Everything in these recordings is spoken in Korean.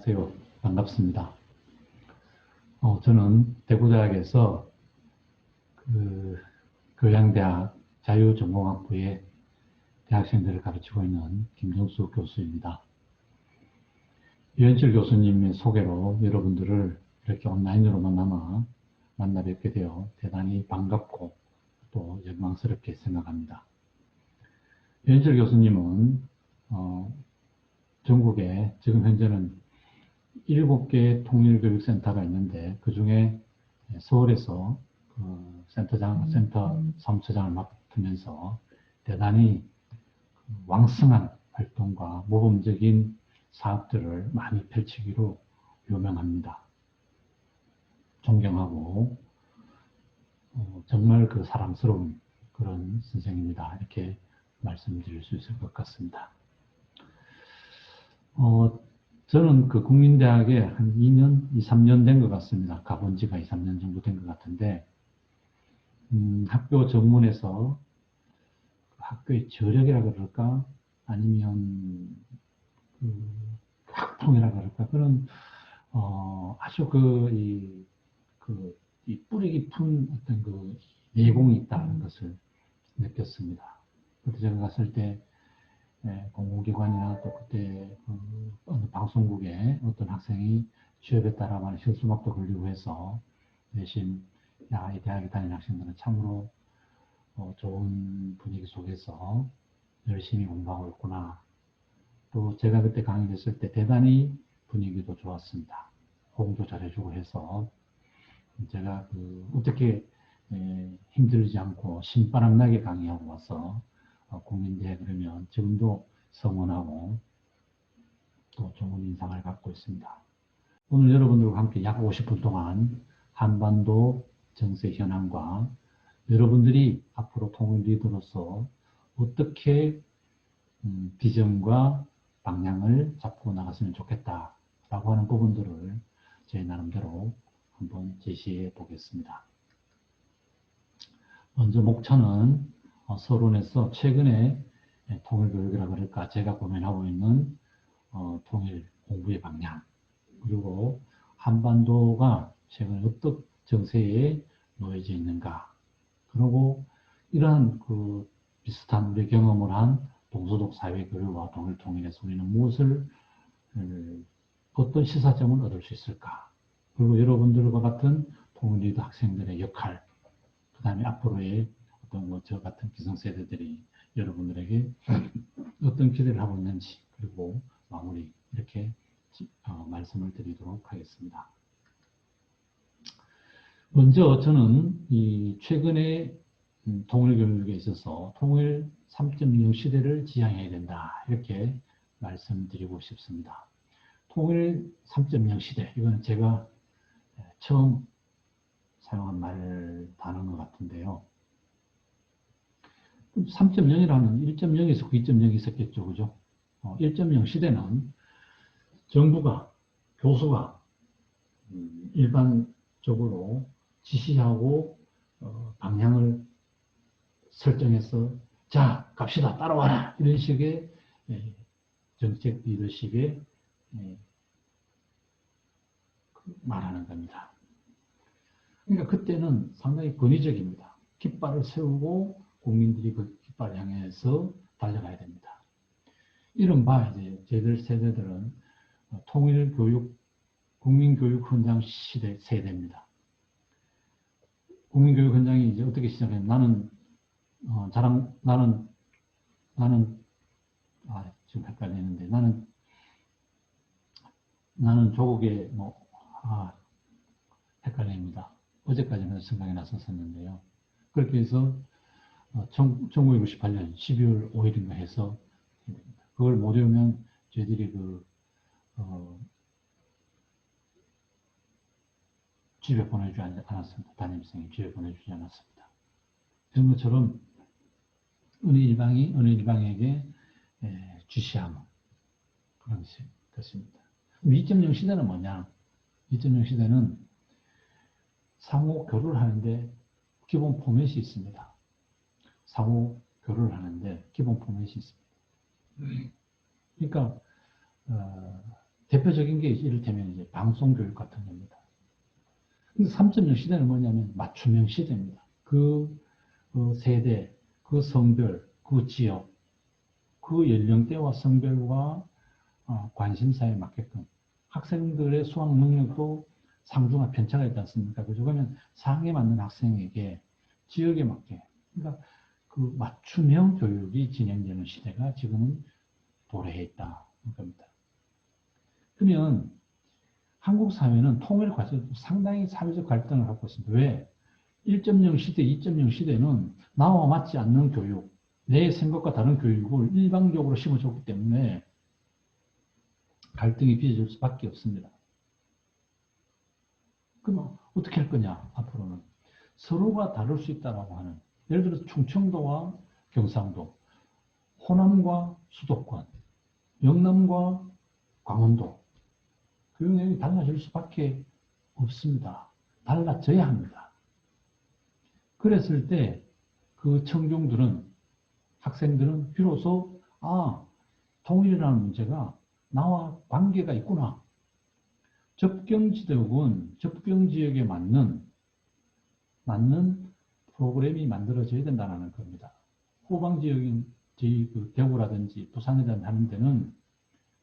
안녕하세요. 반갑습니다. 저는 대구대학에서 교양대학 자유전공학부의 대학생들을 가르치고 있는 김정수 교수입니다. 유현철 교수님의 소개로 여러분들을 이렇게 온라인으로 만나 뵙게 되어 대단히 반갑고 또 영광스럽게 생각합니다. 유현철 교수님은 전국에 지금 현재는 7개의 통일교육센터가 있는데 그 중에 서울에서 센터 사무처장을 맡으면서 대단히 왕성한 활동과 모범적인 사업들을 많이 펼치기로 유명합니다. 존경하고 정말 사랑스러운 그런 선생입니다. 이렇게 말씀드릴 수 있을 것 같습니다. 저는 국민대학에 한 2년, 2, 3년 된 것 같습니다. 가본 지가 2, 3년 정도 된 것 같은데, 학교 정문에서 학교의 저력이라 그럴까? 아니면, 학통이라 그럴까? 그런, 아주 이 뿌리 깊은 어떤 내공이 있다는 것을 느꼈습니다. 그때 제가 갔을 때, 공공기관이나 또 그때 어느 방송국에 어떤 학생이 취업했다라고 하는 실수막도 걸리고 해서 대신 이 대학에 다니는 학생들은 참으로 좋은 분위기 속에서 열심히 공부하고 있구나. 또 제가 그때 강의했을 때 대단히 분위기도 좋았습니다. 호응도 잘해주고 해서 제가 어떻게 힘들지 않고 신바람 나게 강의하고 와서 국민대에 그러면 지금도 성원하고 또 좋은 인상을 갖고 있습니다. 오늘 여러분들과 함께 약 50분 동안 한반도 정세 현황과 여러분들이 앞으로 통일 리더로서 어떻게 비전과 방향을 잡고 나갔으면 좋겠다라고 하는 부분들을 제 나름대로 한번 제시해 보겠습니다. 먼저 목차는 서론에서 최근에 통일교육이라 그럴까 제가 고민하고 있는 통일 공부의 방향, 그리고 한반도가 최근에 어떤 정세에 놓여져 있는가, 그리고 이러한 비슷한 우리 경험을 한 동서독 사회교류와 통일에서 우리는 무엇을 어떤 시사점을 얻을 수 있을까, 그리고 여러분들과 같은 통일 리더 학생들의 역할, 그 다음에 앞으로의 어떤 저 같은 기성세대들이 여러분들에게 어떤 기대를 하고 있는지, 그리고 마무리 이렇게 말씀을 드리도록 하겠습니다. 먼저 저는 이 최근에 통일교육에 있어서 통일 3.0 시대를 지향해야 된다, 이렇게 말씀드리고 싶습니다. 통일 3.0 시대, 이거는 제가 처음 사용한 단어인 것 같은데요. 3.0이라는 1.0이 있었고 2.0이 있었겠죠. 그죠? 1.0 시대는 정부가, 교수가 일반적으로 지시하고 방향을 설정해서 자, 갑시다, 따라와라, 이런 식의 정책 리더십에 말하는 겁니다. 그러니까 그때는 상당히 권위적입니다. 깃발을 세우고 국민들이 그 깃발을 향해서 달려가야 됩니다. 이른바 이제 저희들 세대들은 통일교육, 국민교육 현장 세대입니다. 국민교육 현장이 이제 어떻게 시작했냐면 지금 헷갈리는데 나는 조국의 헷갈립니다. 어제까지는 생각이 났었는데요. 그렇게 해서 1998년 12월 5일인가 해서 그걸 못 외우면 저희들이 집에 보내주지 않았습니다. 담임선생님이 집에 보내주지 않았습니다. 그런 것처럼 어느 일방이 어느 일방에게 지시하는 그런 것입니다. 2.0 시대는 뭐냐? 2.0 시대는 상호 교류를 하는데 기본 포맷이 있습니다. 상호 교류를 하는데 기본 포맷이 있습니다. 그러니까 대표적인 게 이를테면 이제 방송교육 같은 겁니다. 근데 3.0 시대는 뭐냐면 맞춤형 시대입니다. 그 세대, 그 성별, 그 지역, 그 연령대와 성별과 관심사에 맞게끔 학생들의 수학 능력도 상중하 편차가 있지 않습니까? 그죠? 그러면 상에 맞는 학생에게 지역에 맞게, 그러니까 그 맞춤형 교육이 진행되는 시대가 지금은 도래해 있다. 겁니다. 그러면 한국 사회는 통일 과정에서 상당히 사회적 갈등을 갖고 있습니다. 왜? 1.0 시대, 2.0 시대는 나와 맞지 않는 교육, 내 생각과 다른 교육을 일방적으로 심어줬기 때문에 갈등이 빚어질 수밖에 없습니다. 그럼 어떻게 할 거냐, 앞으로는. 서로가 다를 수 있다고 하는, 예를 들어서 충청도와 경상도, 호남과 수도권, 영남과 강원도, 교육 내용이 달라질 수밖에 없습니다. 달라져야 합니다. 그랬을 때 그 청중들은, 학생들은 비로소 통일이라는 문제가 나와 관계가 있구나. 접경지역은 접경지역에 맞는 프로그램이 만들어져야 된다는 겁니다. 후방지역인 저희 그 대구라든지 부산이라든지 하는 데는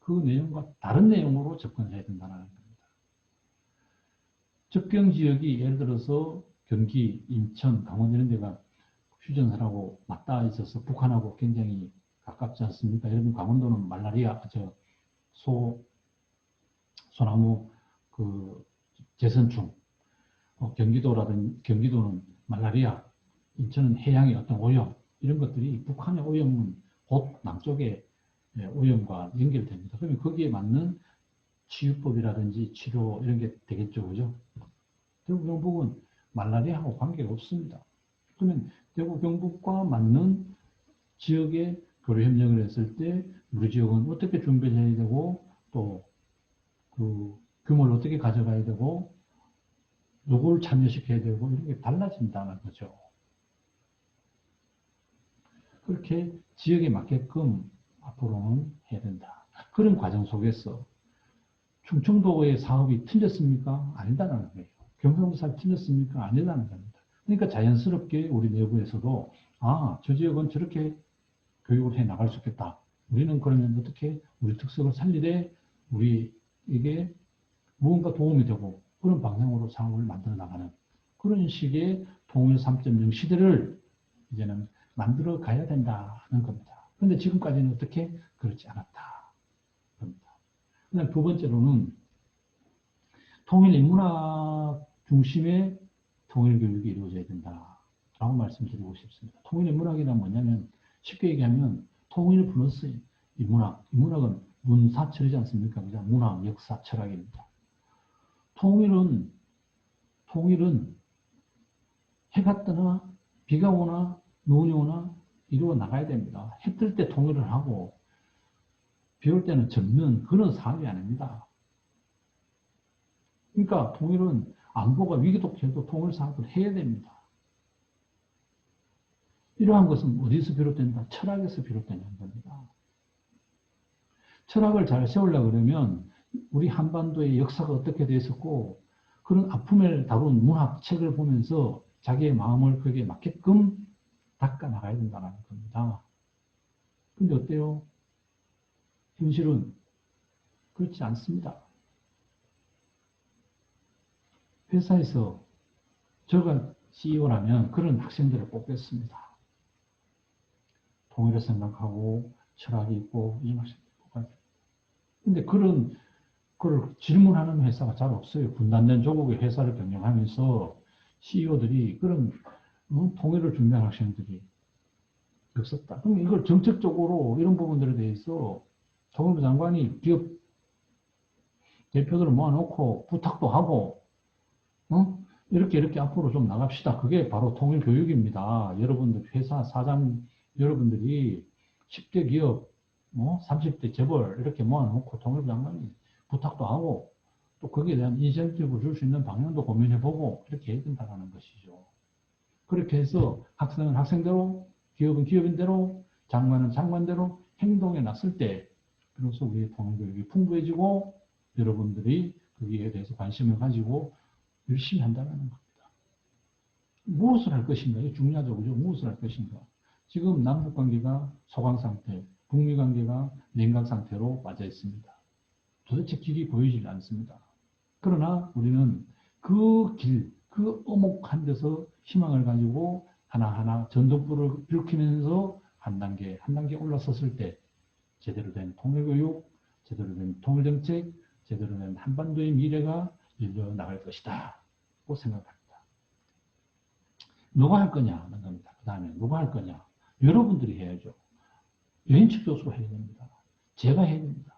그 내용과 다른 내용으로 접근해야 된다는 겁니다. 접경지역이 예를 들어서 경기, 인천, 강원 이런 데가 휴전선하고 맞닿아 있어서 북한하고 굉장히 가깝지 않습니까? 예를 들면 강원도는 말라리아, 소나무 그 제선충, 경기도는 말라리아, 인천은 해양의 어떤 오염, 이런 것들이 북한의 오염은 곧 남쪽의 오염과 연결됩니다. 그러면 거기에 맞는 치유법이라든지 치료 이런 게 되겠죠, 그죠? 대구 경북은 말라리아하고 관계가 없습니다. 그러면 대구 경북과 맞는 지역에 교류 협력을 했을 때 우리 지역은 어떻게 준비를 해야 되고 또 그 규모를 어떻게 가져가야 되고 누구를 참여시켜야 되고 이런 게 달라진다는 거죠. 그렇게 지역에 맞게끔 앞으로는 해야 된다. 그런 과정 속에서 충청도의 사업이 틀렸습니까? 아니다라는 거예요. 경상도 사업이 틀렸습니까? 아니다는 겁니다. 그러니까 자연스럽게 우리 내부에서도 저 지역은 저렇게 교육을 해 나갈 수 있겠다. 우리는 그러면 어떻게 우리 특색을 살리되 우리에게 무언가 도움이 되고 그런 방향으로 상황을 만들어 나가는 그런 식의 통일 3.0 시대를 이제는 만들어 가야 된다는 겁니다. 그런데 지금까지는 어떻게 그렇지 않았다. 겁니다. 그다음 두 번째로는 통일 인문학 중심의 통일 교육이 이루어져야 된다라고 말씀드리고 싶습니다. 통일 인문학이란 뭐냐면 쉽게 얘기하면 통일 플러스 인문학. 인문학은 문사철이지 않습니까? 그죠? 문학, 역사, 철학입니다. 통일은 해가 뜨나 비가 오나 눈이 오나 이루어 나가야 됩니다. 해 뜰 때 통일을 하고 비 올 때는 접는 그런 사업이 아닙니다. 그러니까 통일은 안보가 위기독해도 통일 사업을 해야 됩니다. 이러한 것은 어디서 비롯된다? 철학에서 비롯되는 겁니다. 철학을 잘 세우려고 그러면 우리 한반도의 역사가 어떻게 되어 있었고 그런 아픔을 다룬 문학 책을 보면서 자기의 마음을 거기에 맞게끔 닦아 나가야 된다는 겁니다. 근데 어때요? 현실은 그렇지 않습니다. 회사에서 저가 CEO라면 그런 학생들을 뽑겠습니다. 통일을 생각하고 철학이 있고 이런 학생들을 뽑아야 됩니다. 근데 그걸 질문하는 회사가 잘 없어요. 분단된 조국의 회사를 경영하면서 CEO들이 그런 통일을 준비한 학생들이 없었다. 그럼 이걸 정책적으로 이런 부분들에 대해서 통일부 장관이 기업 대표들을 모아놓고 부탁도 하고 이렇게 앞으로 좀 나갑시다. 그게 바로 통일 교육입니다. 여러분들 회사 사장 여러분들이 10대 기업 30대 재벌 이렇게 모아놓고 통일부 장관이 부탁도 하고 또 거기에 대한 인센티브를 줄 수 있는 방향도 고민해보고 이렇게 해야 된다는 것이죠. 그렇게 해서 학생은 학생대로 기업은 기업인대로 장관은 장관대로 행동해 놨을 때 비로소 우리의 통일교육이 풍부해지고 여러분들이 거기에 대해서 관심을 가지고 열심히 한다는 겁니다. 무엇을 할 것인가? 이게 중요하죠. 그죠? 무엇을 할 것인가? 지금 남북관계가 소강 상태, 북미관계가 냉각 상태로 빠져 있습니다. 도대체 길이 보이질 않습니다. 그러나 우리는 그 길, 그 어목한 데서 희망을 가지고 하나하나 전동불을 일으키면서 한 단계 올라섰을 때 제대로 된 통일교육, 제대로 된 통일정책, 제대로 된 한반도의 미래가 열려 나갈 것이다. 고 생각합니다. 누가 할 거냐 하는 겁니다. 그 다음에 누가 할 거냐. 여러분들이 해야죠. 여인측 교수가 해야 됩니다. 제가 해야 됩니다.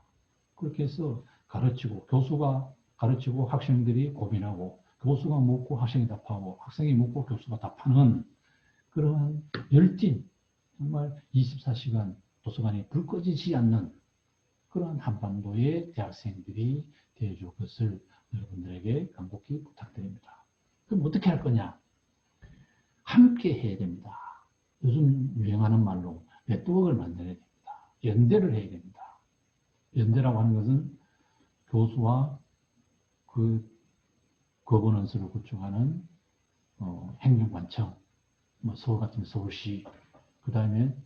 그렇게 해서 가르치고 교수가 가르치고 학생들이 고민하고 교수가 묻고 학생이 답하고 학생이 묻고 교수가 답하는 그러한 열띤 정말 24시간 도서관이 불 꺼지지 않는 그러한 한반도의 대학생들이 되어줄 것을 여러분들에게 간곡히 부탁드립니다. 그럼 어떻게 할 거냐? 함께 해야 됩니다. 요즘 유행하는 말로 네트워크를 만들어야 됩니다. 연대를 해야 됩니다. 연대라고 하는 것은 교수와 그 거버넌스를 구축하는 행정관청, 뭐 서울 같은 서울시, 그 다음에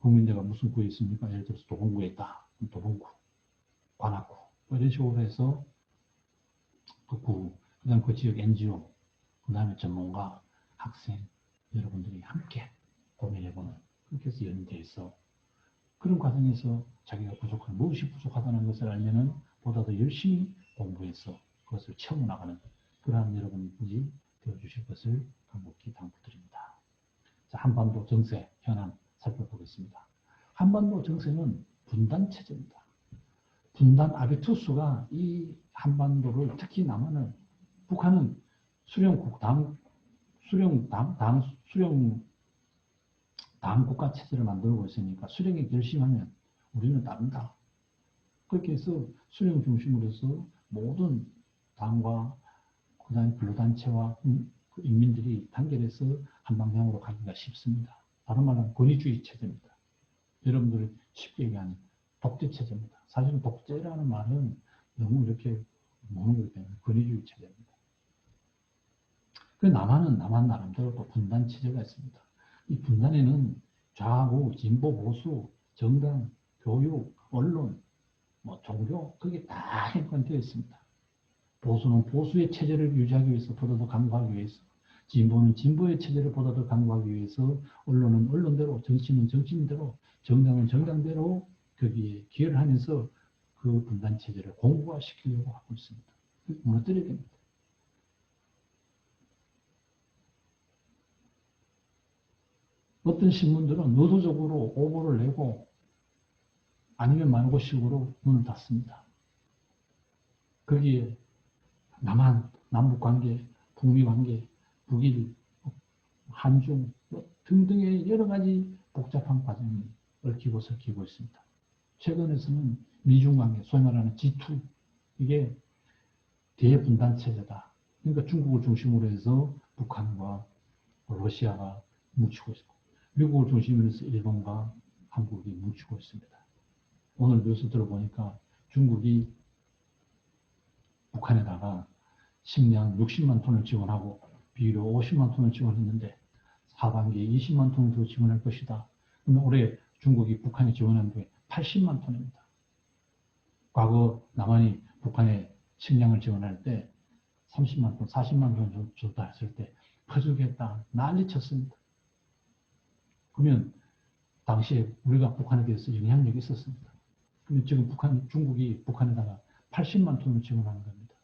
국민대가 무슨 구에 있습니까? 예를 들어서 도봉구에 있다. 도봉구, 관악구, 뭐 이런 식으로 해서 그 구, 그 다음에 그 지역 NGO, 그 다음에 전문가, 학생, 여러분들이 함께 고민해보는, 그렇게 해서 연대해서 그런 과정에서 자기가 부족한, 무엇이 부족하다는 것을 알면은 보다 더 열심히 공부해서 그것을 채워나가는 그러한 여러분들이 되어주실 것을 간곡히 당부드립니다. 자, 한반도 정세, 현안 살펴보겠습니다. 한반도 정세는 분단 체제입니다. 분단 아비투스가 이 한반도를 특히 남한을 북한은 수령국 당 국가 체제를 만들고 있으니까 수령이 결심하면 우리는 따른다. 그렇게 해서 수령 중심으로 해서 모든 당과 그다음에 근로단체와 인민들이 단결해서 한 방향으로 가기가 쉽습니다. 다른 말은 권위주의 체제입니다. 여러분들이 쉽게 얘기하는 독재 체제입니다. 사실은 독재라는 말은 너무 이렇게 모는 거기 때문에 권위주의 체제입니다. 그 남한은 남한 나름대로 또 분단 체제가 있습니다. 이 분단에는 좌우, 진보, 보수, 정당, 교육, 언론, 뭐 종교, 그게 다 행관되어 있습니다. 보수는 보수의 체제를 유지하기 위해서 보다 더 강화하기 위해서, 진보는 진보의 체제를 보다 더 강화하기 위해서, 언론은 언론대로, 정치는 정치인대로, 정당은 정당대로 거기에 기여를 하면서 그 분단 체제를 공고화시키려고 하고 있습니다. 무너뜨려야 됩니다. 어떤 신문들은 의도적으로 오보를 내고 아니면 말고식으로 눈을 닫습니다. 거기에 남한, 남북관계, 북미관계, 북일, 한중 등등의 여러 가지 복잡한 과정이 얽히고 설키고 있습니다. 최근에서는 미중관계, 소위 말하는 G2, 이게 대분단 체제다. 그러니까 중국을 중심으로 해서 북한과 러시아가 뭉치고 있고 미국을 중심으로 해서 일본과 한국이 뭉치고 있습니다. 오늘 뉴스 들어보니까 중국이 북한에다가 식량 60만 톤을 지원하고 비료 50만 톤을 지원했는데 하반기에 20만 톤을 더 지원할 것이다. 그러면 올해 중국이 북한에 지원한 게 80만 톤입니다. 과거 남한이 북한에 식량을 지원할 때 30만 톤, 40만 톤 줬다 했을 때 퍼주겠다 난리쳤습니다. 그러면 당시에 우리가 북한에 대해서 영향력이 있었습니다. 그런데 지금 중국이 북한에다가 80만 톤을 지원하는 겁니다.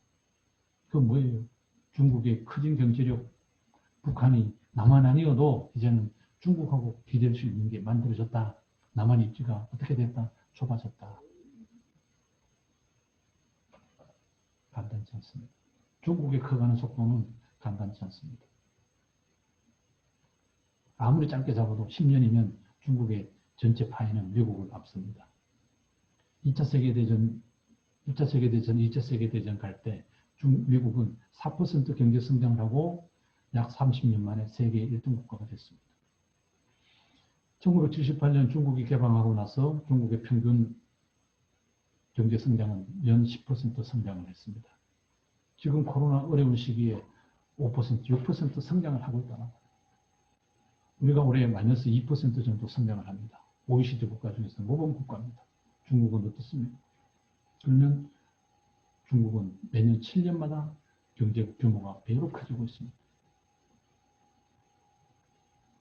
그건 뭐예요? 중국의 커진 경제력, 북한이 남한 아니어도 이제는 중국하고 비교될 수 있는 게 만들어졌다. 남한 입지가 어떻게 됐다? 좁아졌다. 간단치 않습니다. 중국의 커가는 속도는 간단치 않습니다. 아무리 짧게 잡아도 10년이면 중국의 전체 파이는 미국을 앞섭니다. 2차 세계대전, 2차 세계대전 갈 때 미국은 4% 경제 성장을 하고 약 30년 만에 세계 1등 국가가 됐습니다. 1978년 중국이 개방하고 나서 중국의 평균 경제 성장은 연 10% 성장을 했습니다. 지금 코로나 어려운 시기에 5%, 6% 성장을 하고 있다. 우리가 올해 마이너스 2% 정도 성장을 합니다. OECD 국가 중에서 모범 국가입니다. 중국은 어떻습니까? 그러면 중국은 매년 7년마다 경제 규모가 배로 커지고 있습니다.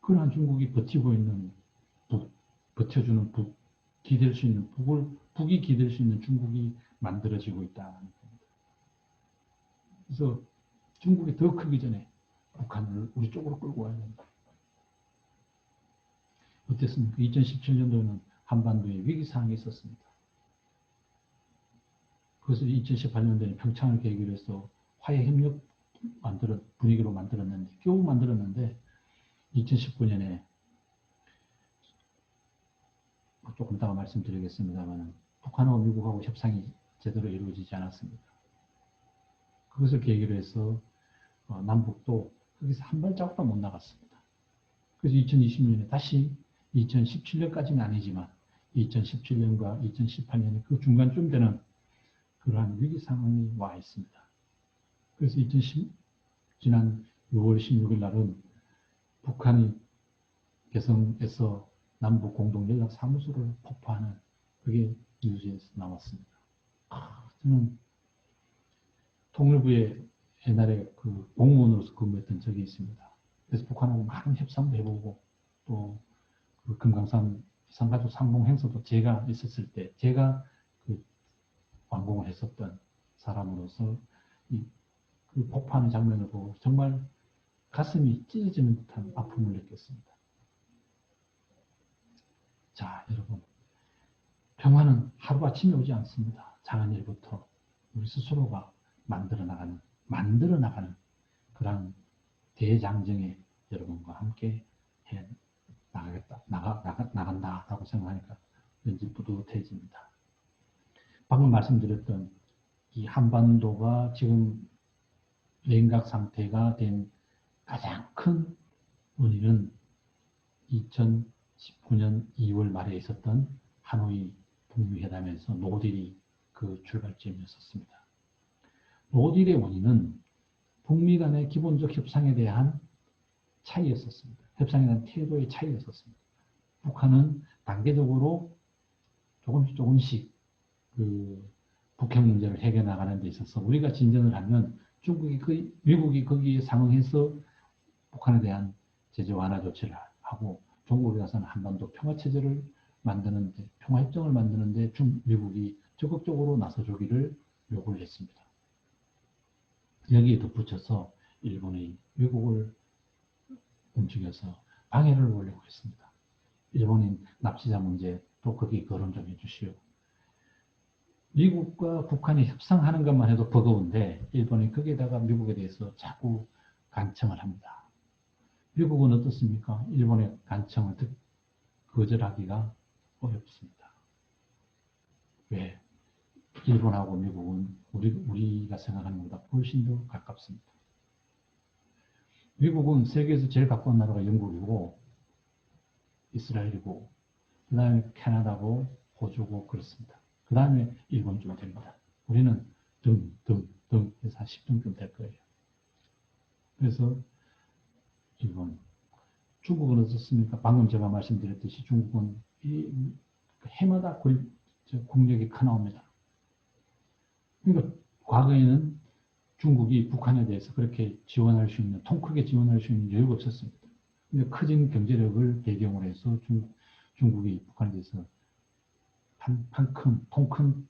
그러한 중국이 버티고 있는 북, 버텨주는 북, 기댈 수 있는 북이 기댈 수 있는 중국이 만들어지고 있다는 겁니다. 그래서 중국이 더 크기 전에 북한을 우리 쪽으로 끌고 와야 됩니다. 어땠습니까? 2017년도에는 한반도에 위기상황이 있었습니다. 그래서 2018년도에 평창을 계기로 해서 화해협력 분위기로 만들었는데, 겨우 만들었는데, 2019년에 조금 이따가 말씀드리겠습니다만, 북한하고 미국하고 협상이 제대로 이루어지지 않았습니다. 그것을 계기로 해서 남북도 거기서 한 발자국도 못 나갔습니다. 그래서 2020년에 다시 2017년까지는 아니지만 2017년과 2018년의 그 중간쯤 되는 그러한 위기 상황이 와 있습니다. 그래서 지난 6월 16일 날은 북한이 개성에서 남북 공동연락사무소를 폭파하는 그게 뉴스에서 나왔습니다. 저는 통일부에 옛날에 그 공무원으로서 근무했던 적이 있습니다. 그래서 북한하고 많은 협상도 해보고 또 그 금강산 이산가족 상봉 행사도 제가 있었을 때 제가 그 완공을 했었던 사람으로서 그 폭파하는 장면을 보고 정말 가슴이 찢어지는 듯한 아픔을 느꼈습니다. 자, 여러분, 평화는 하루아침에 오지 않습니다. 작은 일부터 우리 스스로가 만들어 나가는 그런 대장정에 여러분과 함께 나간다라고 생각하니까 왠지 뿌듯해집니다. 방금 말씀드렸던 이 한반도가 지금 냉각 상태가 된 가장 큰 원인은 2019년 2월 말에 있었던 하노이 북미회담에서 노딜이 그 출발점이었습니다. 노딜의 원인은 북미 간의 기본적 협상에 대한 차이였었습니다. 협상에 대한 태도의 차이였었습니다. 북한은 단계적으로 조금씩 그 북핵 문제를 해결해 나가는 데 있어서 우리가 진전을 하면 미국이 거기에 상응해서 북한에 대한 제재 완화 조치를 하고 중국에 가서는 한반도 평화체제를 만드는데, 평화협정을 만드는데 미국이 적극적으로 나서주기를 요구를 했습니다. 여기에 덧붙여서 일본이 미국을 움직여서 방해를 하려고 했습니다. 일본인 납치자 문제 또 거기에 거론 좀 해주시오. 미국과 북한이 협상하는 것만 해도 버거운데 일본이 거기에다가 미국에 대해서 자꾸 간청을 합니다. 미국은 어떻습니까? 일본의 간청을 거절하기가 어렵습니다. 왜? 일본하고 미국은 우리가 생각하는 것보다 훨씬 더 가깝습니다. 미국은 세계에서 제일 가까운 나라가 영국이고 이스라엘이고 그 다음에 캐나다고 호주고 그렇습니다. 그 다음에 일본쯤 됩니다. 우리는 등 해서 한 10등쯤 될 거예요. 그래서 일본, 중국은 어떻습니까? 방금 제가 말씀드렸듯이 중국은 해마다 국력이 커나옵니다. 그러니까 과거에는 중국이 북한에 대해서 그렇게 지원할 수 있는, 통 크게 지원할 수 있는 여유가 없었습니다. 근데 커진 경제력을 배경으로 해서 중국이 북한에 대해서 통 큰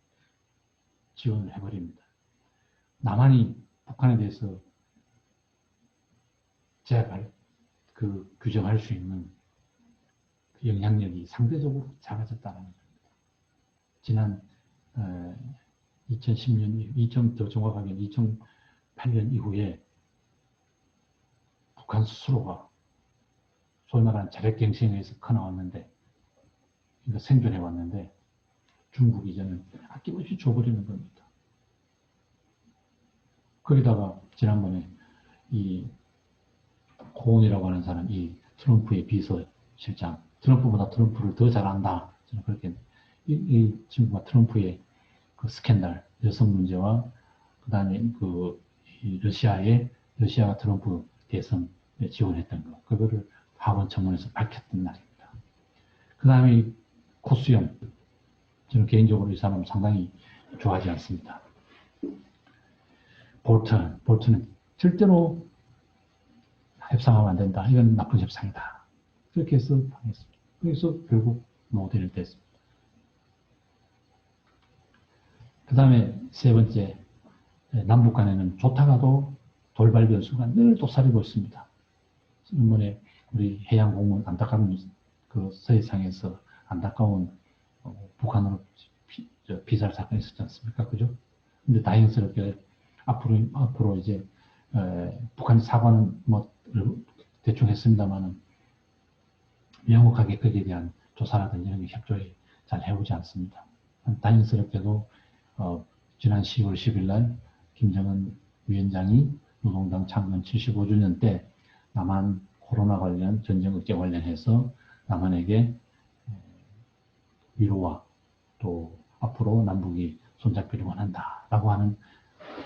지원을 해버립니다. 남한이 북한에 대해서 규정할 수 있는 그 영향력이 상대적으로 작아졌다는 겁니다. 지난 2010년, 더 정확하게 2008년 이후에 북한 스스로가 소위 말하는 자력갱생에서 커나왔는데, 그러니까 생존해왔는데, 중국이 이제는 아낌없이 줘버리는 겁니다. 거기다가 지난번에 이 고은이라고 하는 사람, 이 트럼프의 비서실장, 트럼프보다 트럼프를 더 잘한다. 저는 그렇게, 이 친구가 트럼프의 그 스캔들, 여성 문제와 그 다음에 러시아가 트럼프 대선 지원했던 거, 그거를 하원 청문회에서 밝혔던 날입니다. 그 다음에 코수염, 저는 개인적으로 이 사람 상당히 좋아하지 않습니다. 볼턴은 절대로 협상하면 안 된다. 이건 나쁜 협상이다. 그렇게 해서 당했습니다. 그래서 결국 모델이 됐습니다. 그 다음에 세 번째, 남북 간에는 좋다가도 돌발 변수가 늘 도사리고 있습니다. 이번에 우리 해양공무원 안타까운 그 서해상에서 안타까운 북한으로 피살 사건이 있었지 않습니까? 그죠? 근데 다행스럽게 앞으로 이제 북한이 사과는 뭐 대충 했습니다만은 명확하게 거기에 대한 조사라든지 이런 게 협조를 잘 해오지 않습니다. 다행스럽게도 지난 10월 10일 날 김정은 위원장이 노동당 창건 75주년 때 남한 코로나 관련 전쟁 억제 관련해서 남한에게 위로와 또 앞으로 남북이 손잡기를 원한다라고 하는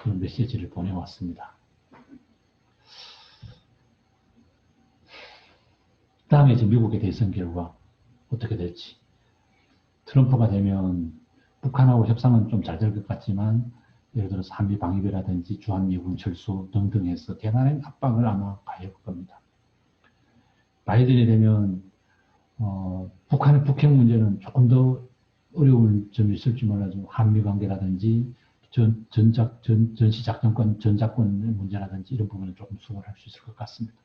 그런 메시지를 보내왔습니다. 그 다음에 이제 미국의 대선 결과 어떻게 될지. 트럼프가 되면 북한하고 협상은 좀 잘 될 것 같지만 예를 들어서 한미 방위비라든지 주한미군 철수 등등 해서 대단한 압박을 아마 가해볼 겁니다. 바이든이 되면 북한의 북핵 문제는 조금 더 어려운 점이 있을지 몰라도 한미 관계라든지 전시작전권, 전작권 문제라든지 이런 부분은 조금 수월할 수 있을 것 같습니다.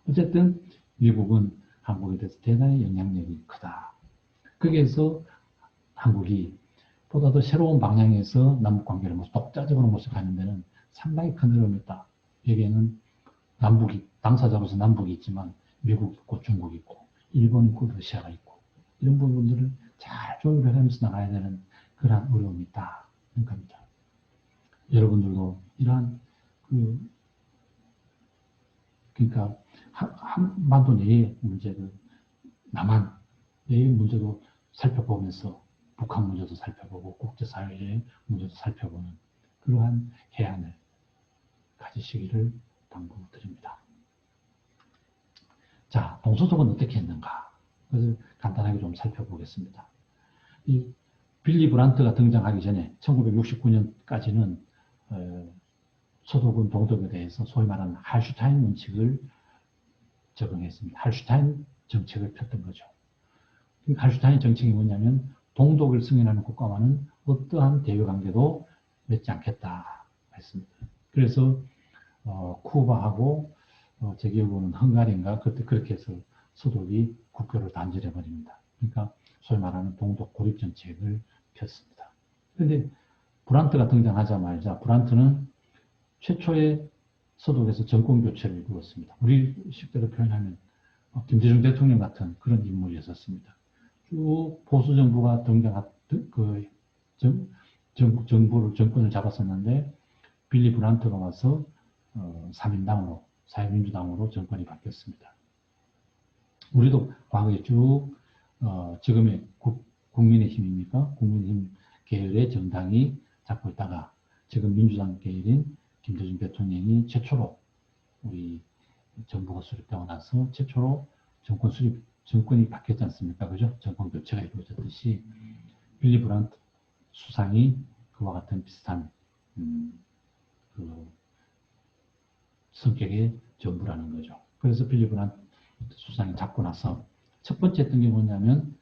어쨌든 미국은 한국에 대해서 대단히 영향력이 크다. 거기에서 한국이 보다 더 새로운 방향에서 남북관계를 독자적으로 모색하는 데는 상당히 큰 어려움이 있다. 여기에는 남북이, 당사자로서 남북이 있지만 미국 있고 중국 있고 일본 있고 러시아가 있고 이런 부분들을 잘 조율하면서 나가야 되는 그러한 어려움이 있다. 그러니까 여러분들도 이러한 그러니까 한반도 내의 문제를 남한 내의 문제도 살펴보면서 북한 문제도 살펴보고 국제사회의 문제도 살펴보는 그러한 해안을 가지시기를 당부드립니다. 자, 동서독은 어떻게 했는가? 그것을 간단하게 좀 살펴보겠습니다. 이 빌리 브란트가 등장하기 전에 1969년까지는 서독은 동독에 대해서 소위 말하는 할슈타인 원칙을 적용했습니다. 할슈타인 정책을 폈던 거죠. 할슈타인 정책이 뭐냐면 동독을 승인하는 국가와는 어떠한 대외관계도 맺지 않겠다 했습니다. 그래서 쿠바하고 제 기억으로는 헝가리인가 그때 그렇게 해서 서독이 국교를 단절해버립니다. 그러니까 소위 말하는 동독 고립 정책을 폈습니다. 그런데 브란트가 등장하자마자 브란트는 최초의 서독에서 정권 교체를 이루었습니다. 우리 식대로 표현하면 김대중 대통령 같은 그런 인물이었습니다. 쭉 보수 정부가 등장한 정권을 잡았었는데 빌리 브란트가 와서 3인당으로 사회민주당으로 정권이 바뀌었습니다. 우리도 과거에 쭉 지금의 국민의힘입니까? 국민의힘 계열의 정당이 잡고 있다가 지금 민주당 계열인 김대중 대통령이 최초로 우리 정부가 수립되고 나서 최초로 정권이 바뀌었지 않습니까? 그죠? 정권 교체가 이루어졌듯이 빌리 브란트 수상이 그와 같은 비슷한 성격의 정부라는 거죠. 그래서 빌리 브란트 수상이 잡고 나서 첫 번째 했던 게 뭐냐면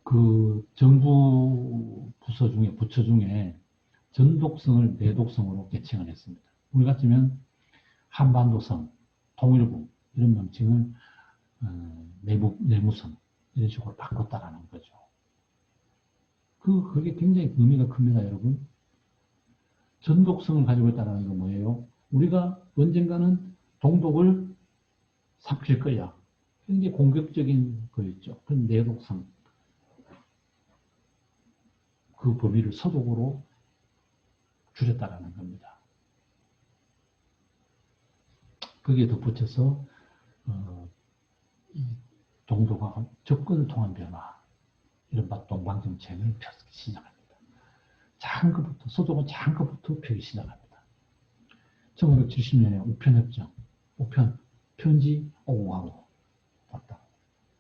그 정부 부처 중에 전독성을 내독성으로 개칭을 했습니다. 우리 같으면 한반도성, 통일부 이런 명칭을 내무성 이런 식으로 바꿨다라는 거죠. 그게 굉장히 의미가 큽니다, 여러분. 전독성을 가지고 있다는 건 뭐예요? 우리가 언젠가는 동독을 삼킬 거야. 굉장히 공격적인 거였죠. 그 내독성. 그 범위를 서독으로 줄였다라는 겁니다. 거기에 덧붙여서 이 동독과 접근을 통한 변화 이른바 동방정책을 시작합니다. 작은 것부터, 서독은 작은 것부터 펴기 시작합니다. 1970년에 우편협정, 우편, 편지 오고가고 왔다.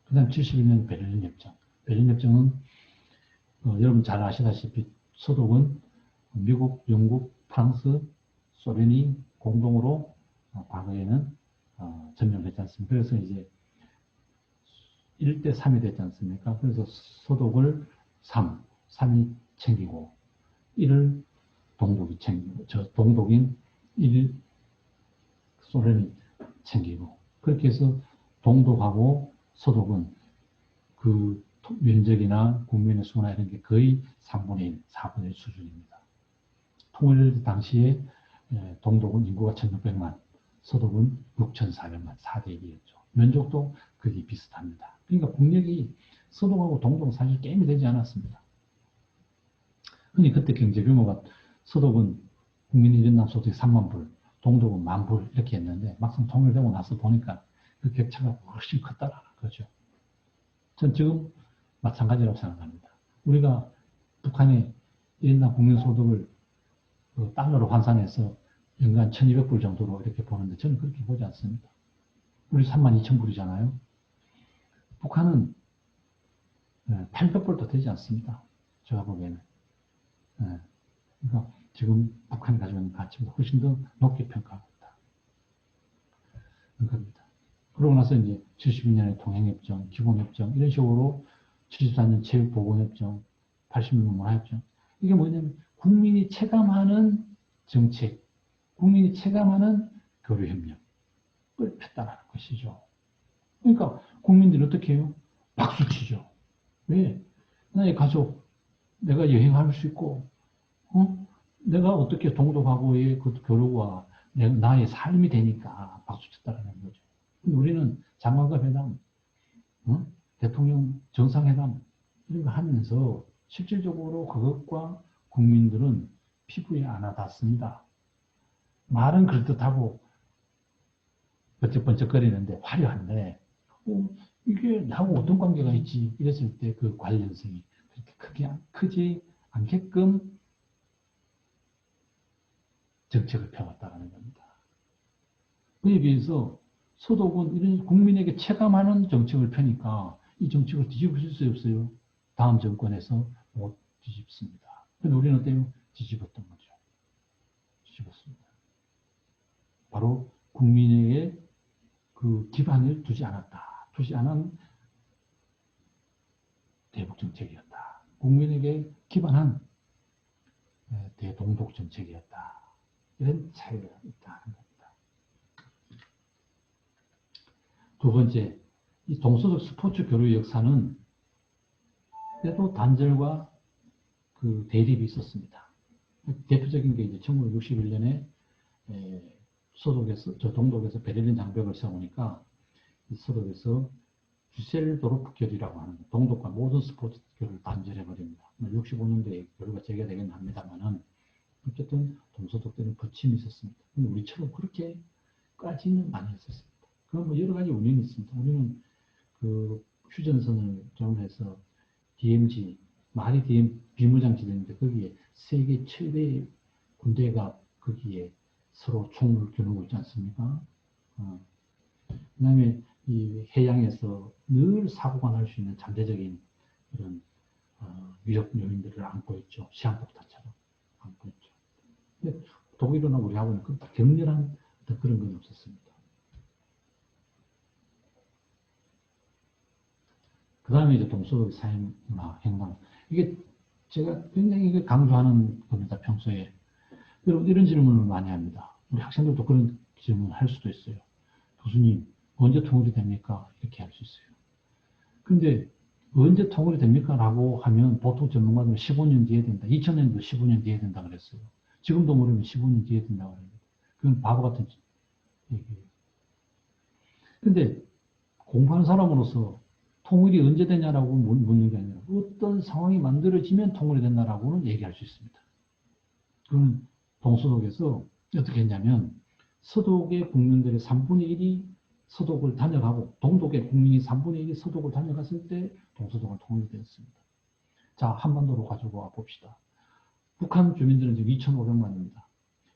그 다음 71년 베를린협정. 베를린협정은 여러분 잘 아시다시피 서독은 미국, 영국, 프랑스, 소련이 공동으로 과거에는 점령했지 않습니까? 그래서 이제 1대 3이 됐지 않습니까? 그래서 서독을 3이 챙기고 1을 동독이 챙기고 동독인 1 소련이 챙기고 그렇게 해서 동독하고 서독은 그 면적이나 국민의 수나 이런 게 거의 3분의 1, 4분의 1 수준입니다. 통일 당시에 동독은 인구가 1600만, 서독은 6400만, 4대 1이었죠. 면적도 거의 비슷합니다. 그러니까 국력이 서독하고 동독은 사실 게임이 되지 않았습니다. 흔히 그때 경제 규모가 서독은 국민 1인당 소득이 3만 불, 동독은 10,000불 이렇게 했는데 막상 통일되고 나서 보니까 그 격차가 훨씬 컸다라는 거죠. 전 지금 마찬가지라고 생각합니다. 우리가 북한의 1인당 국민소득을 달러로 환산해서 연간 1200불 정도로 이렇게 보는데 저는 그렇게 보지 않습니다. 우리 32,000불이잖아요. 북한은 800불도 되지 않습니다. 제가 보기에는. 그러니까 지금 북한이 가지고 있는 가치보다 훨씬 더 높게 평가하고 있다. 그겁니다. 그러고 나서 이제 72년에 통행협정, 기본협정 이런 식으로 74년 체육보건협정, 86년 문화협정 이게 뭐냐면 국민이 체감하는 정책, 국민이 체감하는 교류협력을 폈다는 것이죠. 그러니까 국민들이 어떻게 해요? 박수치죠. 왜? 나의 가족, 내가 여행할 수 있고 내가 어떻게 동독하고의 그 교류와 나의 삶이 되니까 박수쳤다는 거죠. 근데 우리는 장관급 회담, 대통령 정상회담 이런 거 하면서 실질적으로 그것과 국민들은 피부에 안 와닿습니다. 말은 그럴듯하고 번쩍번쩍거리는데 화려한데 이게 나하고 어떤 관계가 있지 이랬을 때 그 관련성이 그렇게 크지 않게끔 정책을 펴왔다는 겁니다. 그에 비해서 서독은 이런 국민에게 체감하는 정책을 펴니까 이 정책을 뒤집을 수 없어요. 다음 정권에서 못 뒤집습니다. 근데 우리는 어때요? 뒤집었던 거죠. 뒤집었습니다. 바로 국민에게 그 기반을 두지 않았다. 두지 않은 대북 정책이었다. 국민에게 기반한 대동독 정책이었다. 이런 차이가 있다는 겁니다. 두 번째, 이 동서독 스포츠 교류 역사는 때도 단절과 그 대립이 있었습니다. 대표적인 게 이제 1961년에 동독에서 베를린 장벽을 세우니까 이 서독에서 듀셀도르프 결의라고 하는 동독과 모든 스포츠 교류를 단절해버립니다. 65년도에 교류가 재개되긴 합니다만은 어쨌든 동서독 때는 거침이 있었습니다. 근데 우리처럼 그렇게까지는 아니었습니다. 그건 뭐 여러 가지 원인이 있습니다. 우리는 그 휴전선을 정해서 DMZ, 말이 비무장지대인데 거기에 세계 최대의 군대가 거기에 서로 총을 겨누고 있지 않습니까? 그 다음에 이 해양에서 늘 사고가 날 수 있는 잠재적인 그런 위협 요인들을 안고 있죠. 시한폭탄처럼 안고 있죠. 근데 독일이나 우리하고는 격렬한 그런 건 없었습니다. 그 다음에 이제 동서독 사회문화 행방. 이게 제가 굉장히 강조하는 겁니다, 평소에. 여러분, 이런 질문을 많이 합니다. 우리 학생들도 그런 질문을 할 수도 있어요. 교수님, 언제 통일이 됩니까? 이렇게 할 수 있어요. 근데 언제 통일이 됩니까? 라고 하면 보통 전문가들은 15년 뒤에 된다. 2000년도 15년 뒤에 된다 그랬어요. 지금도 모르면 15년 뒤에 된다고 합니다. 그건 바보 같은 얘기예요. 근데 공부하는 사람으로서 통일이 언제 되냐라고 묻는 게 아니라 어떤 상황이 만들어지면 통일이 된다라고는 얘기할 수 있습니다. 그건 동서독에서 어떻게 했냐면 서독의 국민들의 3분의 1이 서독을 다녀가고 동독의 국민이 3분의 1이 서독을 다녀갔을 때 동서독은 통일이 되었습니다. 자, 한반도로 가지고 와 봅시다. 북한 주민들은 지금 2,500만입니다.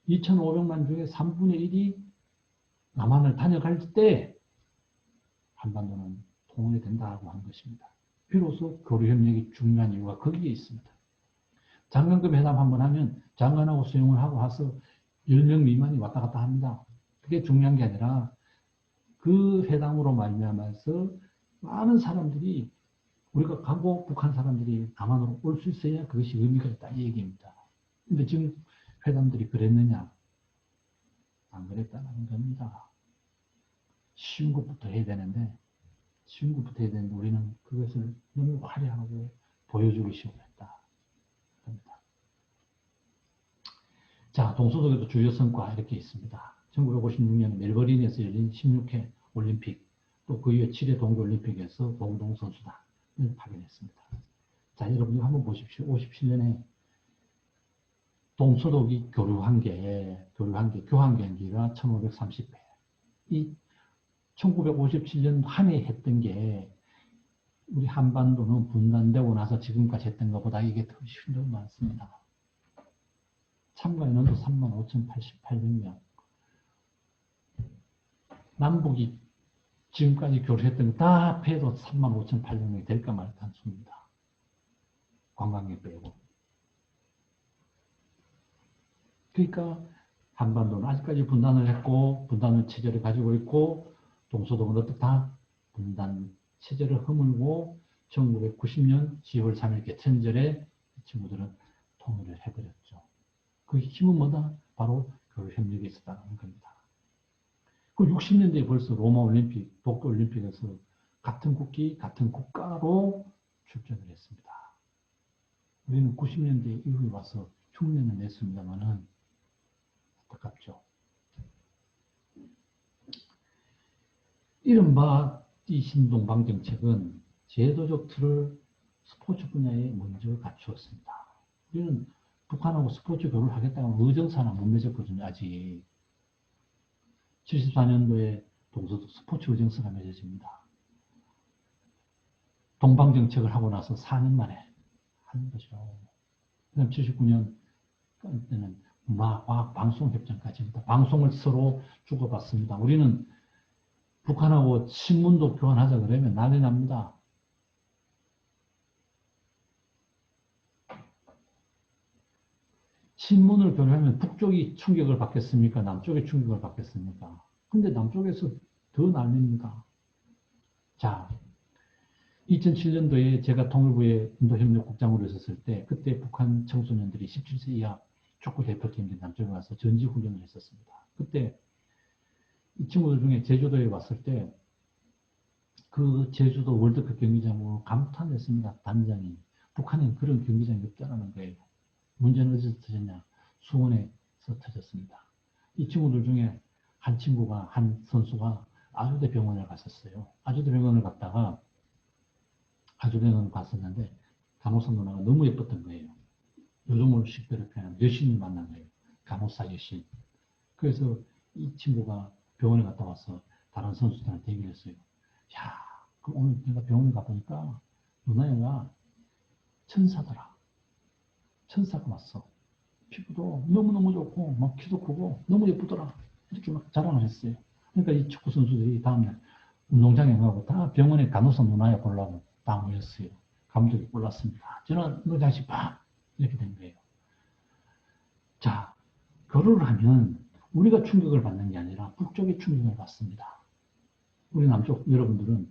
2,500만 중에 3분의 1이 남한을 다녀갈 때 한반도는 통일이 된다고 한 것입니다. 비로소 교류협력이 중요한 이유가 거기에 있습니다. 장관급 회담 한번 하면 장관하고 수용을 하고 와서 10명 미만이 왔다 갔다 합니다. 그게 중요한 게 아니라 그 회담으로 말미암아서 많은 사람들이 우리가 가고 북한 사람들이 남한으로 올 수 있어야 그것이 의미가 있다 이 얘기입니다. 근데 지금 회담들이 그랬느냐? 안 그랬다는 겁니다. 쉬운 것부터 해야 되는데 우리는 그것을 너무 화려하고 보여주기 시작했다. 자, 동서독에도 주요 성과 이렇게 있습니다. 1956년 멜버른에서 열린 16회 올림픽, 또 그 이후에 7회 동계올림픽에서 공동선수단을 파견했습니다. 자, 여러분 한번 보십시오. 57년에 동서독이 교류한 경기가 1530회. 이 1957년 한 해 했던 게 우리 한반도는 분단되고 나서 지금까지 했던 것보다 이게 더 많습니다. 참가 인원도 35,088명. 남북이 지금까지 교류했던 거 다 합해도 35,800명이 될까 말까 한 수입니다. 관광객 빼고. 그러니까 한반도는 아직까지 분단을 했고 분단의 체제를 가지고 있고 동서독은 어떻다? 분단 체제를 허물고 1990년 10월 3일 개천절에 이 친구들은 통일을 해버렸죠. 그 힘은 뭐다? 바로 교류협력이 있었다는 겁니다. 그 60년대에 벌써 로마 올림픽, 도쿄 올림픽에서 같은 국기, 같은 국가로 출전을 했습니다. 우리는 90년대 이후에 와서 흉내는 냈습니다만은 안타깝죠. 이른바 이 신동방 정책은 제도적 틀을 스포츠 분야에 먼저 갖추었습니다. 우리는 북한하고 스포츠 교류를 하겠다고 의정사나 못 맺었거든요, 아직. 74년도에 동서독 스포츠 의정서가 맺어집니다. 동방정책을 하고 나서 4년 만에 하는 거죠. 그 다음 79년 때는 문화, 과학, 방송 협정까지입니다. 방송을 서로 주고받습니다. 우리는 북한하고 신문도 교환하자 그러면 난리 납니다. 신문을 교류하면 북쪽이 충격을 받겠습니까? 남쪽이 충격을 받겠습니까? 근데 남쪽에서 더 난립니다. 자, 2007년도에 제가 통일부의 인도협력국장으로 있었을 때 그때 북한 청소년들이 17세 이하 축구 대표팀들이 남쪽에 와서 전지훈련을 했었습니다. 그때 이 친구들 중에 제주도에 왔을 때 그 제주도 월드컵 경기장으로 감탄했습니다. 단장이. 북한엔 그런 경기장이 없다는 거예요. 문제는 어디서 터졌냐? 수원에서 터졌습니다. 이 친구들 중에 한 친구가, 한 선수가 아주대 병원을 갔었어요. 아주대 병원을 갔다가 아주대병원을 갔었는데 간호사 누나가 너무 예뻤던 거예요. 요즘으로 식별을 표현하면 여신을 만난 거예요. 간호사 여신. 그래서 이 친구가 병원에 갔다 와서 다른 선수들한테 얘기를 했어요. 야, 그 오늘 내가 병원에 가보니까 누나애가 천사더라. 천사가 왔어. 피부도 너무너무 좋고 막 키도 크고 너무 예쁘더라. 이렇게 막 자랑을 했어요. 그러니까 이 축구 선수들이 다음날 운동장에 가고 다 병원에 간호사 누나에 보려고 다 모였어요. 감독이 몰랐습니다. 저는 운동장씩 팍 이렇게 된 거예요. 자, 교류를 하면 우리가 충격을 받는 게 아니라 북쪽이 충격을 받습니다. 우리 남쪽 여러분들은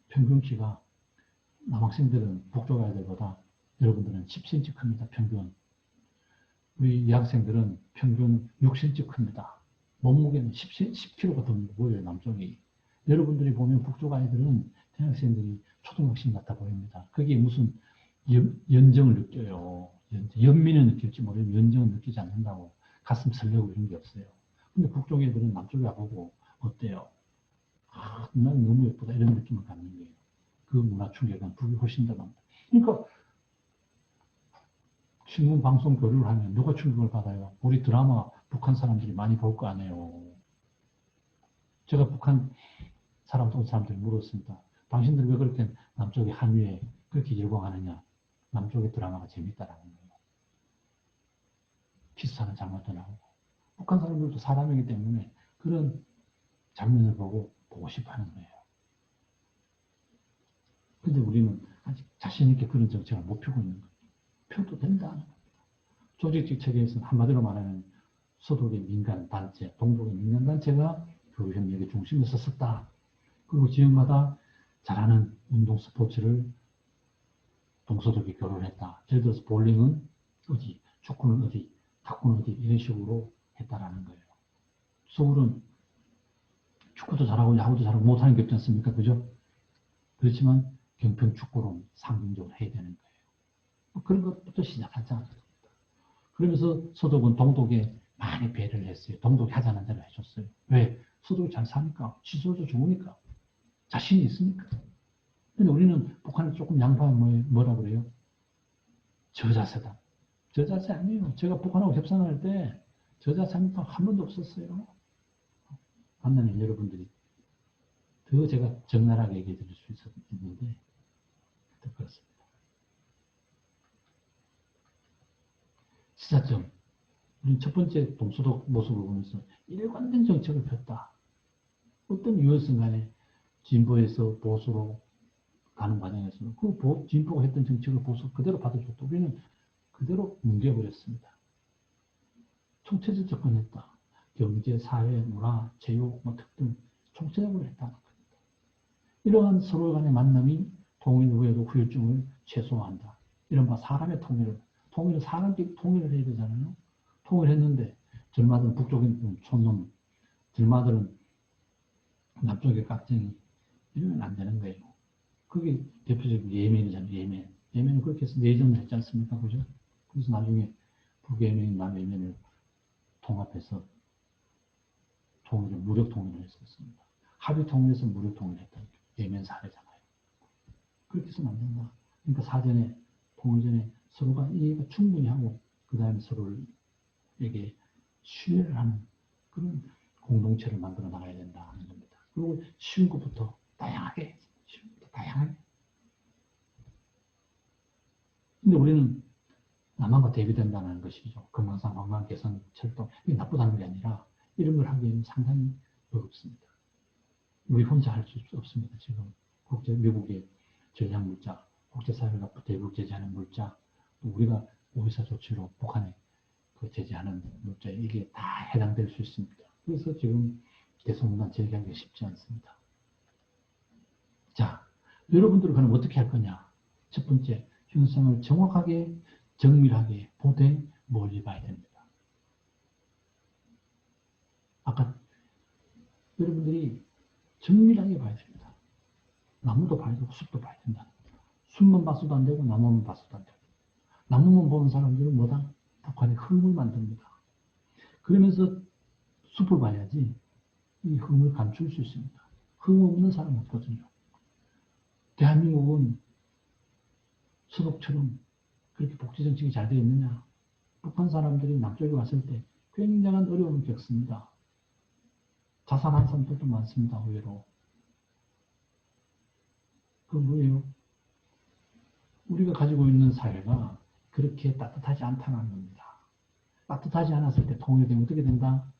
평균 키가 남학생들은 북쪽 아이들보다 여러분들은 10cm 큽니다. 평균. 우리 여학생들은 평균 6cm 큽니다. 몸무게는 10kg가 더 무거워요. 남쪽이. 여러분들이 보면 북쪽 아이들은 대학생들이 초등학생 같아 보입니다. 그게 무슨 연정을 느껴요. 연민을 느낄지 모르면 연정을 느끼지 않는다고 가슴 설레고 이런 게 없어요. 근데 북쪽 애들은 남쪽에 와보고 어때요? 아, 난 너무 예쁘다 이런 느낌을 갖는 거예요. 그 문화 충격은 북이 훨씬 더 납니다. 그러니까 신문 방송 교류를 하면 누가 충격을 받아요? 우리 드라마 북한 사람들이 많이 볼 거 아니에요. 제가 북한 사람들이 물었습니다. 당신들 왜 그렇게 남쪽의 한위에 그렇게 열광하느냐? 남쪽의 드라마가 재밌다라는 거예요. 키스하는 장면도 나오고. 북한 사람들도 사람이기 때문에 그런 장면을 보고 싶어 하는 거예요. 근데 우리는 아직 자신있게 그런 정책을 못 펴고 있는 거예요. 펴도 된다. 조직적 체계에서는 한마디로 말하면 서독의 민간단체, 동독의 민간단체가 교육협력의 중심에 섰었다. 그리고 지역마다 잘하는 운동 스포츠를 동서독이 결혼했다. 예를 들어서 볼링은 어디, 축구는 어디, 탁구는 어디 이런 식으로 했다라는 거예요. 서울은 축구도 잘하고 야구도 잘하고 못하는 게 없지 않습니까? 그죠? 그렇지만 경평축구로 상징적으로 해야 되는 거예요. 그런 것부터 시작하자. 그러면서 서독은 동독에 많이 배려를 했어요. 동독이 하자는 대로 해줬어요. 왜? 서독이 잘 사니까, 시설도 좋으니까, 자신이 있으니까. 근데 우리는 북한을 조금 양보하면 뭐라 그래요? 저자세다. 저자세 아니에요. 제가 북한하고 협상할 때 저자세는 한 번도 없었어요. 만나면 여러분들이 더 제가 적나라하게 얘기해 드릴 수 있는데, 그렇습니다. 시사점. 우리는 첫 번째 동서독 모습을 보면서 일관된 정책을 폈다. 어떤 유효성 간에 진보에서 보수로 가는 과정에서는 그 진보가 했던 정책을 보수 그대로 받아줬다. 우리는 그대로 뭉개버렸습니다. 총체적 접근했다. 경제, 사회, 문화, 체육, 특등 총체적으로 했다는 겁니다. 이러한 서로 간의 만남이 통일 후에도 후유증을 최소화한다. 이른바 사람의 통일은 사람끼리 통일을 해야 되잖아요. 통일했는데 젊아들은 북쪽인 촌놈, 젊아들은 남쪽의 깍쟁이 이러면 안 되는 거예요. 그게 대표적인 예멘이잖아요. 예멘은 그렇게 해서 내전을 했지 않습니까? 그죠? 그래서 나중에 북예멘, 남예멘을 통합해서 무력 통일을 했었습니다. 합의 통일해서 무력 통일을 했다. 예멘 사례잖아요. 그렇게 해서는 안 된다. 그러니까 사전에, 통일 전에 서로가 이해가 충분히 하고, 그 다음에 서로에게 신뢰를 하는 그런 공동체를 만들어 나가야 된다는 겁니다. 그리고 쉬운 것부터 다양하게. 근데 우리는 남한과 대비된다는 것이죠. 금강산, 관광, 개선, 철도. 이게 나쁘다는 게 아니라 이런 걸 하기에는 상당히 어렵습니다. 우리 혼자 할 수 없습니다. 지금 미국의 전략 물자, 국제사회가 대북 제재하는 물자, 또 우리가 오히사 조치로 북한에 제재하는 물자에 이게 다 해당될 수 있습니다. 그래서 지금 개성문단 제기하기가 쉽지 않습니다. 자, 여러분들은 그럼 어떻게 할 거냐? 첫 번째, 현상을 정확하게, 정밀하게 보되 멀리 봐야 됩니다. 아까 여러분들이 정밀하게 봐야 됩니다. 나무도 봐야 되고 숲도 봐야 된다. 숲만 봤어도 안 되고 나무만 봤어도 안 되고. 나무만 보는 사람들은 뭐다? 북한의 흠을 만듭니다. 그러면서 숲을 봐야지 이 흠을 감출 수 있습니다. 흠 없는 사람은 없거든요. 대한민국은 서독처럼 그렇게 복지정책이 잘 되어 있느냐? 북한 사람들이 남쪽에 왔을 때 굉장한 어려움을 겪습니다. 자살한 사람들도 많습니다. 의외로. 그 뭐예요? 우리가 가지고 있는 사회가 그렇게 따뜻하지 않다는 겁니다. 따뜻하지 않았을 때 통일되면 어떻게 된다?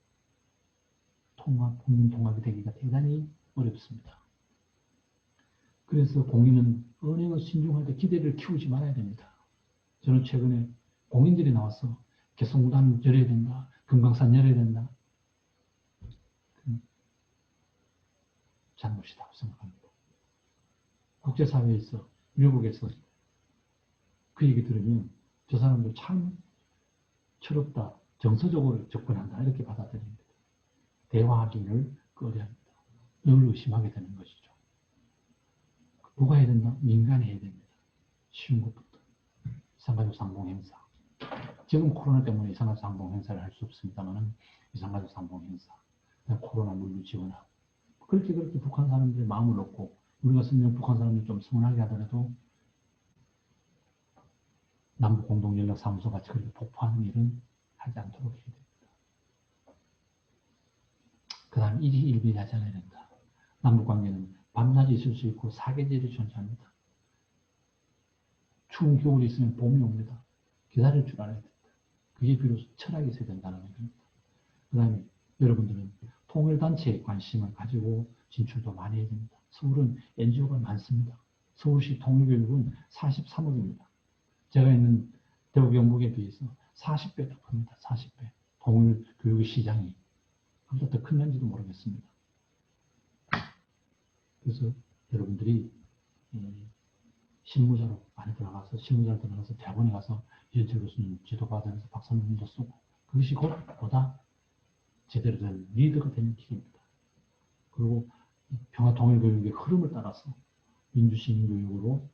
국민통합이 되기가 대단히 어렵습니다. 그래서 공인은 은행을 신중할 때 기대를 키우지 말아야 됩니다. 저는 최근에 공인들이 나와서 개성공단 열어야 된다. 금강산 열어야 된다. 잘못이라고 생각합니다. 국제사회에서, 미국에서 그 얘기 들으면 저 사람들 참 철없다. 정서적으로 접근한다. 이렇게 받아들입니다. 대화하기를 꺼려합니다. 늘 의심하게 되는 것이죠. 누가 해야 된다? 민간이 해야 됩니다. 쉬운 것부터. 이산가족 상봉 행사. 지금 코로나 때문에 이산가족 상봉 행사를 할 수 없습니다만 이산가족 상봉 행사. 코로나 물류 지원하고. 그렇게 북한 사람들의 마음을 놓고 우리가 설령 북한 사람들이 좀 서운하게 하더라도 남북 공동연락사무소 같이 그렇게 폭파하는 일은 하지 않도록 해야 됩니다. 그 다음 일희일비하지 않아야 된다. 남북관계는 밤낮이 있을 수 있고 사계절이 존재합니다. 추운 겨울이 있으면 봄이 옵니다. 기다릴 줄 알아야 됩니다. 그게 비로소 철학이 있어야 된다는 겁니다. 그 다음에 여러분들은 통일단체에 관심을 가지고 진출도 많이 해야 됩니다. 서울은 NGO가 많습니다. 서울시 통일교육은 43억입니다. 제가 있는 대구 경북에 비해서 40배가 큽니다. 40배. 통일교육 시장이. 그보다 더 큰지도 모르겠습니다. 그래서 여러분들이 실무자로 많이 들어가서 실무자로 들어가서 대학원에 가서 연철 교수님 지도받으면서 박사논문도 쓰고 그것이 곧 보다 제대로 된 리더가 되는 길입니다. 그리고 평화통일교육의 흐름을 따라서 민주시민교육으로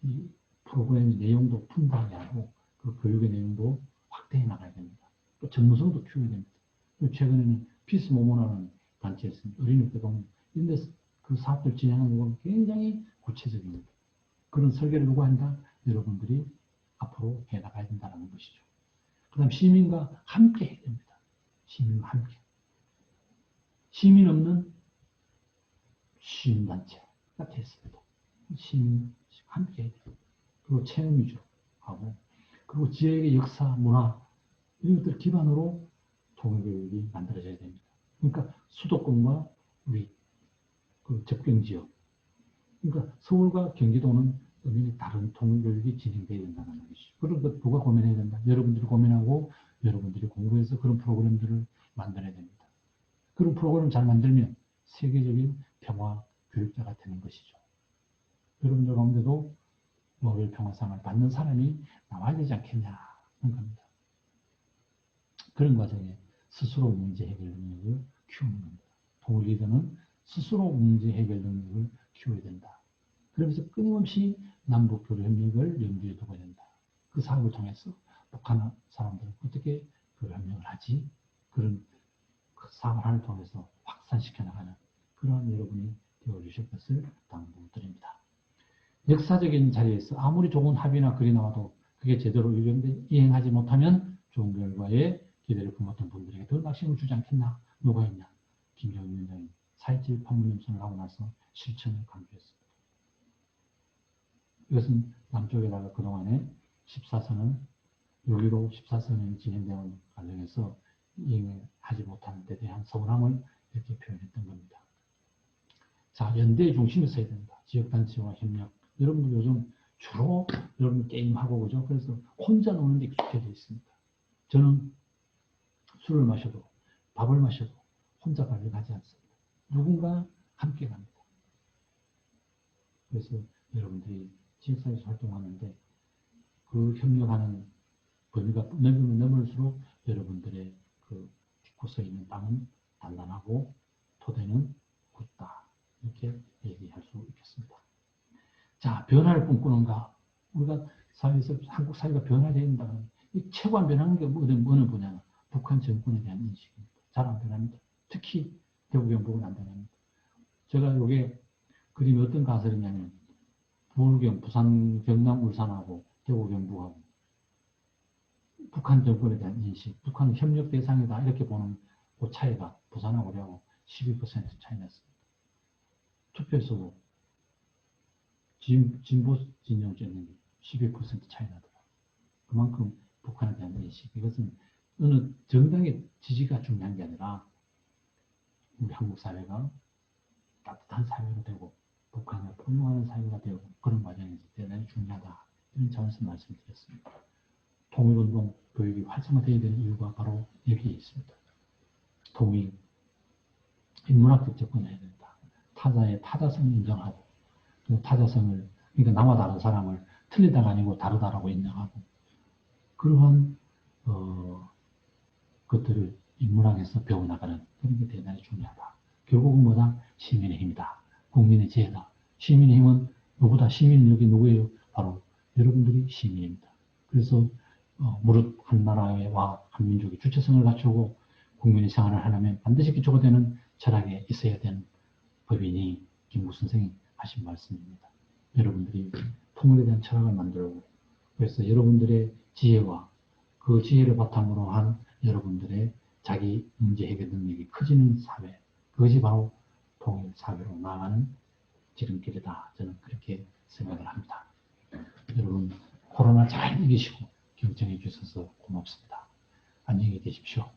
이 프로그램 내용도 풍부하게 하고 그 교육의 내용도 확대해 나가야 됩니다. 또 전문성도 키워야 됩니다. 최근에는 피스 모모라는 단체에 있습니다. 어린이대동 이런 데서 그 사업들 진행하는 건 굉장히 구체적입니다. 그런 설계를 누가 한다? 여러분들이 앞으로 해 나가야 된다는 것이죠. 그 다음 시민과 함께 해야 됩니다. 시민과 함께. 시민 없는 시민단체가 됐습니다. 시민 함께 해야 됩니다. 그리고 체험 위주로 하고 그리고 지역의 역사, 문화 이런 것들 기반으로 통일교육이 만들어져야 됩니다. 그러니까 수도권과 우리 그 접경지역 그러니까 서울과 경기도는 의미는 다른 통일교육이 진행되어야 된다는 것이죠. 그런 것 누가 고민해야 된다. 여러분들이 고민하고 여러분들이 공부해서 그런 프로그램들을 만들어야 됩니다. 그런 프로그램을 잘 만들면 세계적인 평화 교육자가 되는 것이죠. 여러분들 가운데도 노벨 평화상을 받는 사람이 나와야 되지 않겠냐는 겁니다. 그런 과정에 스스로 문제 해결 능력을 키우는 겁니다. 통일 리더는 스스로 문제 해결 능력을 키워야 된다. 그러면서 끊임없이 남북 교류 협력을 염두에 두어야 된다. 그 사업을 통해서 북한 사람들은 어떻게 교류 협력을 하지? 그런 그 사업을 하는 통해서 확산시켜 나가는 그러한 여러분이 되어주실 것을 당부드립니다. 역사적인 자리에서 아무리 좋은 합의나 글이 나와도 그게 제대로 이행하지 못하면 좋은 결과에 기대를 품었던 분들에게 더 낙심을 주지 않겠나? 누가 있냐? 김정은 위원장이 4.27 판문점선을 하고 나서 실천을 강조했습니다. 이것은 남쪽에다가 그동안에 14선은 6.15 14선이 진행되는 과정에서 이행하지 못하는 데 대한 서운함을 이렇게 표현했던 겁니다. 자, 연대의 중심에 서야 된다. 지역단체와 협력. 여러분들 요즘 주로 여러분 게임하고 그죠? 그래서 혼자 노는 데 익숙해져 있습니다. 저는 술을 마셔도 밥을 마셔도 혼자 밥을 가지 않습니다. 누군가 함께 갑니다. 그래서 여러분들이 지역사회에서 활동하는데 그 협력하는 범위가 넓으면 넓을수록 여러분들의 그 딛고 서 있는 땅은 단단하고 토대는 굳다. 이렇게 얘기할 수 있겠습니다. 자, 변화를 꿈꾸는가? 우리가 사회에서 한국 사회가 변화되어야 된다는 이 최고 안 변하는 게 어느 분야나 북한 정권에 대한 인식입니다. 잘 안 변합니다. 특히 대구 경북은 안 변합니다. 제가 이게 그림이 어떤 가설이냐면 부울경, 부산, 경남, 울산하고 대구 경북하고 북한 정권에 대한 인식, 북한은 협력 대상이다 이렇게 보는 그 차이가 부산하고 우리하고 12% 차이 났습니다. 투표에서도 진보 진영 찍는 게 12% 차이 나더라고요. 그만큼 북한에 대한 인식, 이것은 어느 정당의 지지가 중요한 게 아니라 우리 한국 사회가 따뜻한 사회가 되고 북한을 포용하는 사회가 되고 그런 과정에서 대단히 중요하다. 이런 차원에서 말씀드렸습니다. 통일운동 교육이 활성화되어야 되는 이유가 바로 여기에 있습니다. 통일, 인문학적 접근을 해야 된다. 타자의 타자성을 인정하고 그 타자성을 그러니까 나와 다른 사람을 틀리다가 아니고 다르다라고 인정하고 그러한 것들을 인문학에서 배워나가는 그런 게 대단히 중요하다. 결국은 뭐다? 시민의 힘이다. 국민의 지혜다. 시민의 힘은 누구다? 시민은 여기 누구예요? 바로 여러분들이 시민입니다. 그래서 무릇 한 나라와 한 민족이 주체성을 갖추고 국민의 생활을 하려면 반드시 기초가 되는 철학에 있어야 되는 법인이 김구 선생이 하신 말씀입니다. 여러분들이 통일에 대한 철학을 만들고 그래서 여러분들의 지혜와 그 지혜를 바탕으로 한 여러분들의 자기 문제 해결 능력이 커지는 사회, 그것이 바로 통일 사회로 나아가는 지름길이다. 저는 그렇게 생각을 합니다. 여러분 코로나 잘 이기시고 경청해 주셔서 고맙습니다. 안녕히 계십시오.